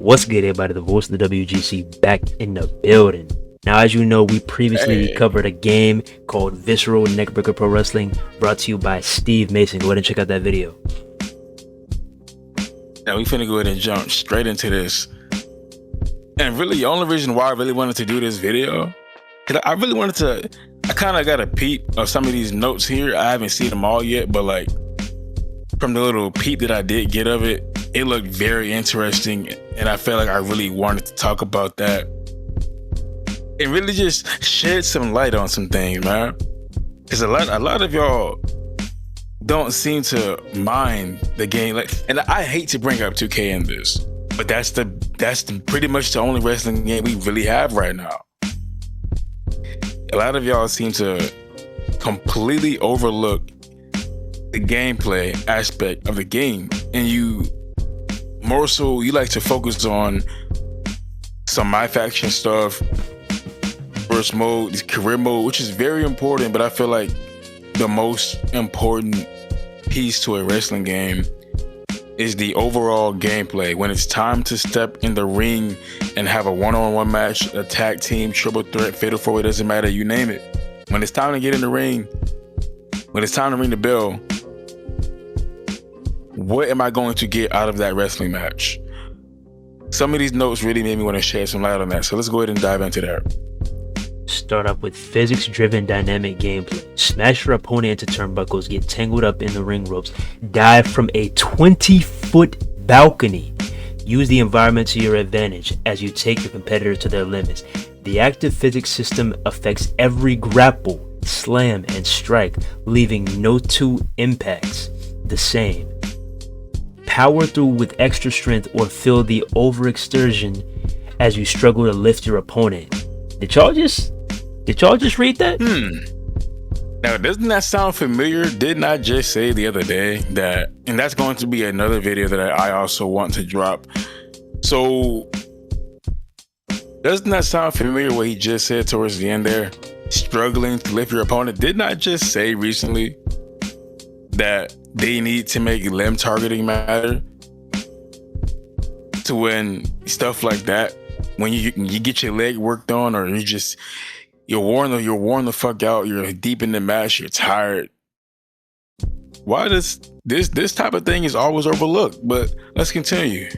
What's good, everybody? The voice of the WGC back in the building. Now, as you know, we previously covered a game called Visceral NECKBREAKER Pro Wrestling, brought to you by Steve Mason. Go ahead and check out that video. Now we finna go ahead and jump straight into this. And really, the only reason why I really wanted to do this video, because I really wanted to, I kind of got a peep of some of these notes here. I haven't seen them all yet, but like from the little peep that I did get of it, it looked very interesting. And I felt like I really wanted to talk about that and really just shed some light on some things, man. Because a lot of y'all don't seem to mind the game. Like, and I hate to bring up 2K in this, but that's pretty much the only wrestling game we really have right now. A lot of y'all seem to completely overlook the gameplay aspect of the game, and you like to focus on some My Faction stuff, burst mode, this career mode, which is very important, but I feel like the most important piece to a wrestling game is the overall gameplay. When it's time to step in the ring and have a one-on-one match, a tag team, triple threat, fatal four-way, doesn't matter, you name it. When it's time to get in the ring, when it's time to ring the bell, what am I going to get out of that wrestling match? Some of these notes really made me want to shed some light on that. So let's go ahead and dive into that. Start off with physics-driven dynamic gameplay. Smash your opponent into turnbuckles, get tangled up in the ring ropes, dive from a 20-foot balcony. Use the environment to your advantage as you take your competitor to their limits. The active physics system affects every grapple, slam, and strike, leaving no two impacts the same. Power through with extra strength or feel the overexertion as you struggle to lift your opponent. Did y'all just read that? Now, doesn't that sound familiar? Didn't I just say the other day that, and that's going to be another video that I also want to drop. So doesn't that sound familiar what he just said towards the end there? Struggling to lift your opponent. Didn't I just say recently that they need to make limb targeting matter to when stuff like that, when you get your leg worked on, or you're worn the fuck out, you're deep in the match, you're tired. Why does this type of thing is always overlooked? But let's continue.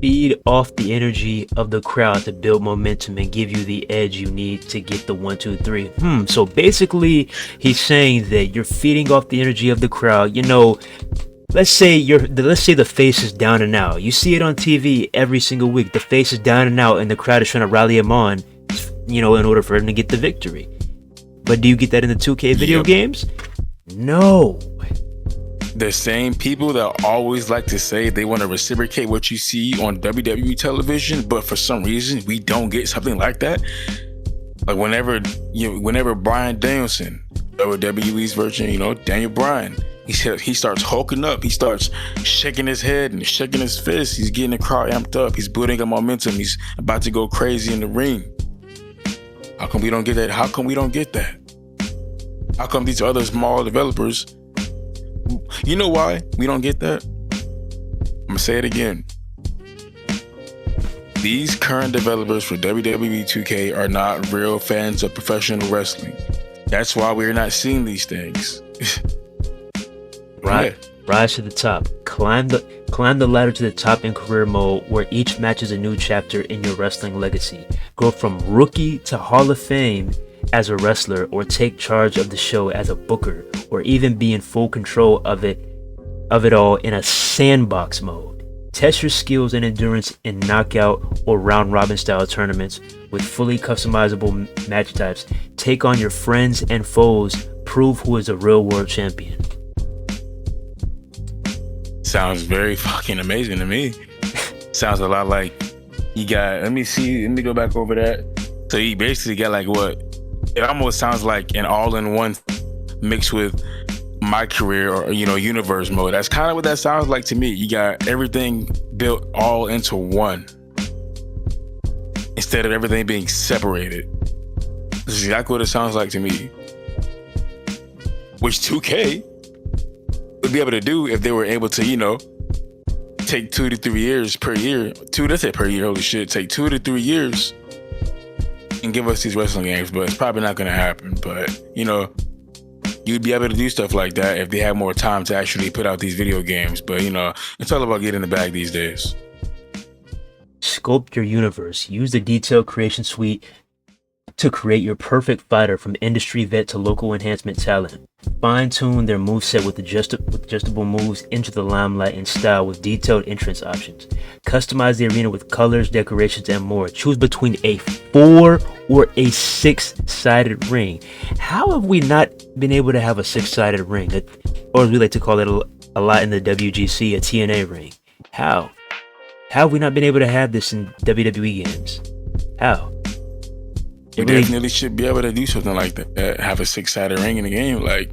Feed off the energy of the crowd to build momentum and give you the edge you need to get the 1, 2, 3. So basically, he's saying that you're feeding off the energy of the crowd. You know, let's say the face is down and out. You see it on TV every single week. The face is down and out, and the crowd is trying to rally him on, you know, in order for him to get the victory. But do you get that in the 2K video games? No. The same people that always like to say they want to reciprocate what you see on WWE television, but for some reason we don't get something like that. Like whenever Bryan Danielson, WWE's version, you know, Daniel Bryan, he starts hulking up, he starts shaking his head and shaking his fist, he's getting the crowd amped up, he's building up momentum, he's about to go crazy in the ring. How come we don't get that? How come we don't get that? How come these other small developers, you know why we don't get that? I'm gonna say it again. These current developers for WWE 2K are not real fans of professional wrestling. That's why we're not seeing these things. Rise to the top. Climb the ladder to the top in career mode, where each match is a new chapter in your wrestling legacy. Go from rookie to Hall of Fame as a wrestler, or take charge of the show as a booker, or even be in full control of it all in a sandbox mode. Test your skills and endurance in knockout or round robin style tournaments with fully customizable match types. Take on your friends and foes. Prove who is a real world champion. Sounds very fucking amazing to me. Sounds a lot like you got, let me go back over that. So you basically got like what? It almost sounds like an all-in-one mixed with my career, or, you know, universe mode. That's kind of what that sounds like to me. You got everything built all into one instead of everything being separated. This is exactly what it sounds like to me. Which 2K would be able to do if they were able to, you know, take 2 to 3 years per year. Let's say per year, holy shit. Take 2 to 3 years and give us these wrestling games, but it's probably not going to happen. But, you'd be able to do stuff like that if they had more time to actually put out these video games. But, it's all about getting the bag these days. Sculpt your universe. Use the detailed creation suite to create your perfect fighter, from industry vet to local enhancement talent. Fine-tune their moveset with adjustable moves into the limelight and style with detailed entrance options. Customize the arena with colors, decorations, and more. Choose between a 4 or a 6-sided ring. How have we not been able to have a 6-sided ring? Or as we like to call it a lot in the WGC, a TNA ring. How? How have we not been able to have this in WWE games? How? We definitely should be able to do something like that. Have a 6-sided ring in the game. Like,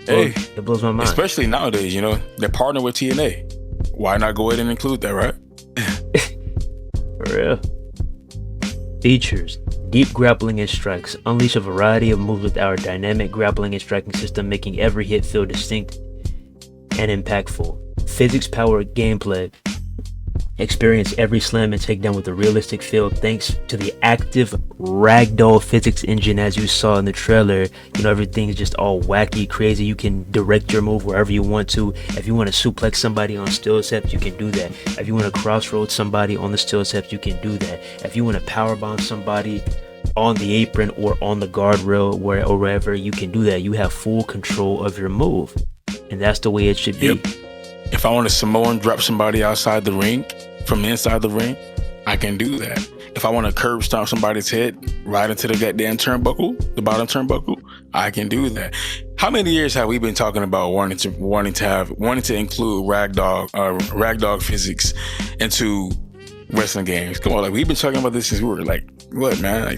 hey, it blows my mind. Especially nowadays, they're partnered with TNA. Why not go ahead and include that, right? For real. Features: deep grappling and strikes. Unleash a variety of moves with our dynamic grappling and striking system, making every hit feel distinct and impactful. Physics-powered gameplay. Experience every slam and takedown with a realistic feel thanks to the active ragdoll physics engine. As you saw in the trailer, everything's just all wacky, crazy. You can direct your move wherever you want to. If you want to suplex somebody on steel steps, you can do that. If you want to crossroad somebody on the steel steps, you can do that. If you want to powerbomb somebody on the apron or on the guardrail or wherever, you can do that. You have full control of your move, and that's the way it should be. Yep. If I want to Samoan drop somebody outside the ring, from inside the ring, I can do that. If I want to curb stomp somebody's head right into the goddamn turnbuckle, the bottom turnbuckle, I can do that. How many years have we been talking about wanting to include ragdoll physics into wrestling games? Come on, like, we've been talking about this since we were like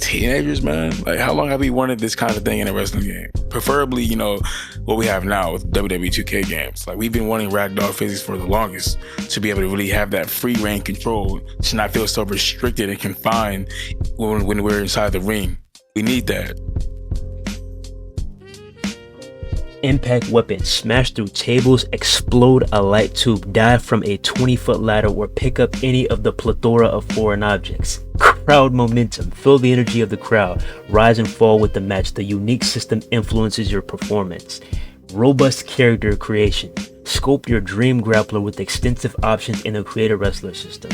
teenagers, man. Like, how long have we wanted this kind of thing in a wrestling game? Preferably, what we have now with WWE 2K games. Like, we've been wanting ragdoll physics for the longest, to be able to really have that free reign control, to not feel so restricted and confined when we're inside the ring. We need that. Impact weapon. Smash through tables, explode a light tube, dive from a 20-foot ladder, or pick up any of the plethora of foreign objects. Crowd momentum. Feel the energy of the crowd. Rise and fall with the match. The unique system influences your performance. Robust character creation. Sculpt your dream grappler with extensive options in the Creator Wrestler system.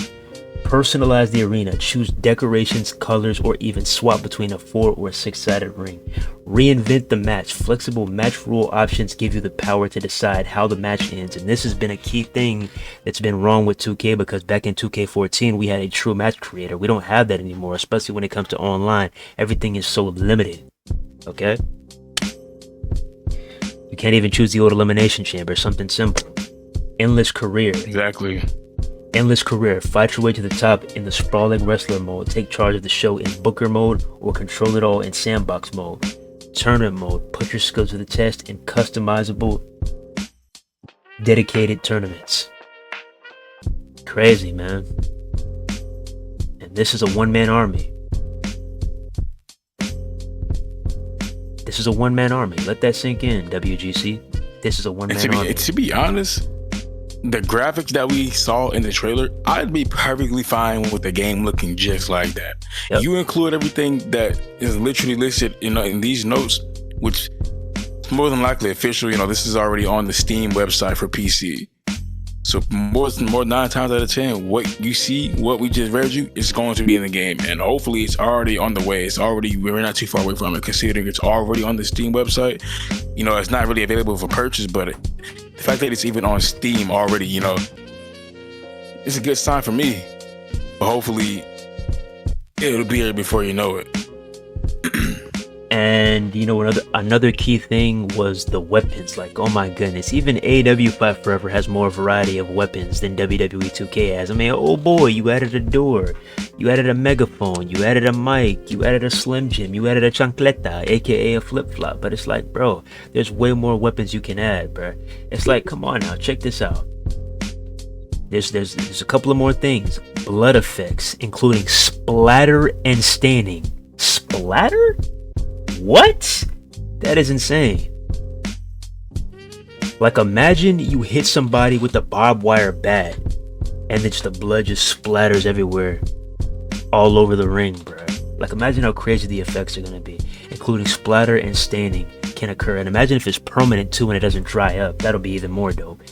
Personalize the arena. Choose decorations, colors, or even swap between a 4 or 6-sided ring. Reinvent the match. Flexible match rule options give you the power to decide how the match ends. And this has been a key thing that's been wrong with 2K, because back in 2K14, we had a true match creator. We don't have that anymore, especially when it comes to online. Everything is so limited. Okay? You can't even choose the old elimination chamber. Something simple. Endless career. Exactly. Endless career. Fight your way to the top in the sprawling wrestler mode. Take charge of the show in Booker mode, or control it all in sandbox mode. Tournament mode. Put your skills to the test in customizable, dedicated tournaments. Crazy, man. And this is a one-man army. This is a one-man army. Let that sink in, WGC. This is a one-man army. To be honest, the graphics that we saw in the trailer, I'd be perfectly fine with the game looking just like that. Yep. You include everything that is literally listed in these notes, which is more than likely official. This is already on the Steam website for PC. So more 9 times out of 10, what you see, what we just read you, is going to be in the game, and hopefully it's already on the way. We're not too far away from it, considering it's already on the Steam website. It's not really available for purchase, but the fact that it's even on Steam already, it's a good sign for me. But hopefully it'll be here before you know it. And another key thing was the weapons. Like, oh my goodness, even AEW Fight Forever has more variety of weapons than WWE 2K has. I mean, oh boy, you added a door, you added a megaphone, you added a mic, you added a Slim Jim, you added a chancleta, aka a flip-flop. But it's like, bro, there's way more weapons you can add, bro. It's like, come on now, check this out. There's a couple of more things. Blood effects, including splatter and staining. Splatter? What? That is insane. Like, imagine you hit somebody with a barbed wire bat and then just the blood just splatters everywhere all over the ring, bruh. Like, imagine how crazy the effects are gonna be, including splatter and staining can occur. And imagine if it's permanent too and it doesn't dry up. That'll be even more dope.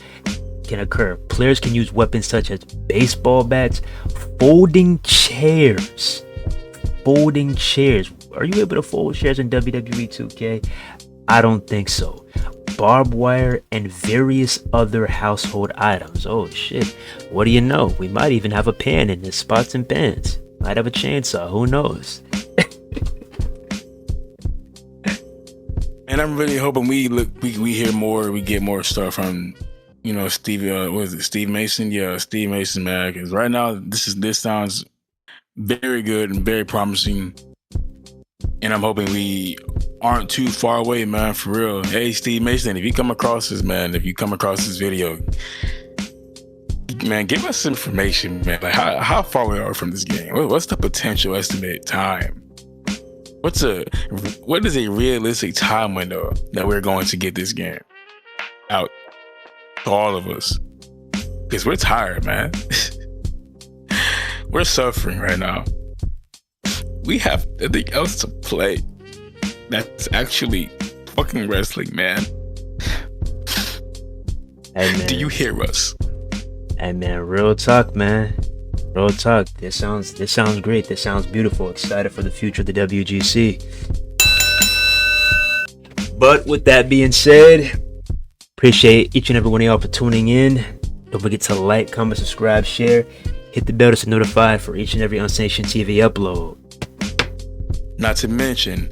Can occur. Players can use weapons such as baseball bats, folding chairs. Folding chairs. Are you able to fold chairs in WWE 2K? I don't think so. Barbed wire and various other household items. Oh shit. What do you know? We might even have a pan in this, pots and pans. Might have a chainsaw. Who knows? And I'm really hoping we hear more, we get more stuff from, you know, Steve. What is it? Steve Mason? Yeah, Steve Mason, man. Because right now, this sounds very good and very promising. And I'm hoping we aren't too far away, man. For real. Hey, Steve Mason, if you come across this, man, if you come across this video, man, give us some information, man. Like how far we are from this game. What's the potential estimated time? What is a realistic time window that we're going to get this game out to all of us? Because we're tired, man. We're suffering right now. We have nothing else to play that's actually fucking wrestling, man. Hey, man. Do you hear us? Hey man, real talk, man. Real talk. This sounds great. This sounds beautiful. Excited for the future of the WGC. But with that being said, appreciate each and every one of y'all for tuning in. Don't forget to like, comment, subscribe, share. Hit the bell to stay notified for each and every Unsanctioned TV upload. Not to mention,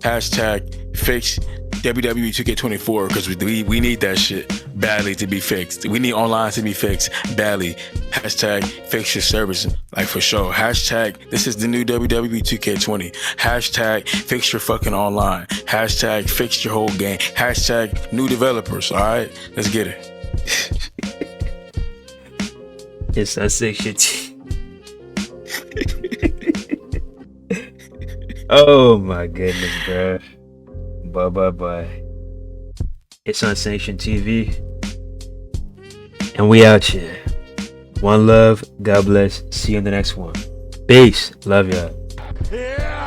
hashtag fix WWE 2K24, because we need that shit badly to be fixed. We need online to be fixed badly. Hashtag fix your service, like for sure. Hashtag this is the new WWE 2K20. Hashtag fix your fucking online. Hashtag fix your whole game. Hashtag new developers. All right, let's get it. It's Unsanctioned. Oh my goodness, bro. Bye. It's Unsanctioned TV. And we out here. One love. God bless. See you in the next one. Peace. Love y'all. Yeah.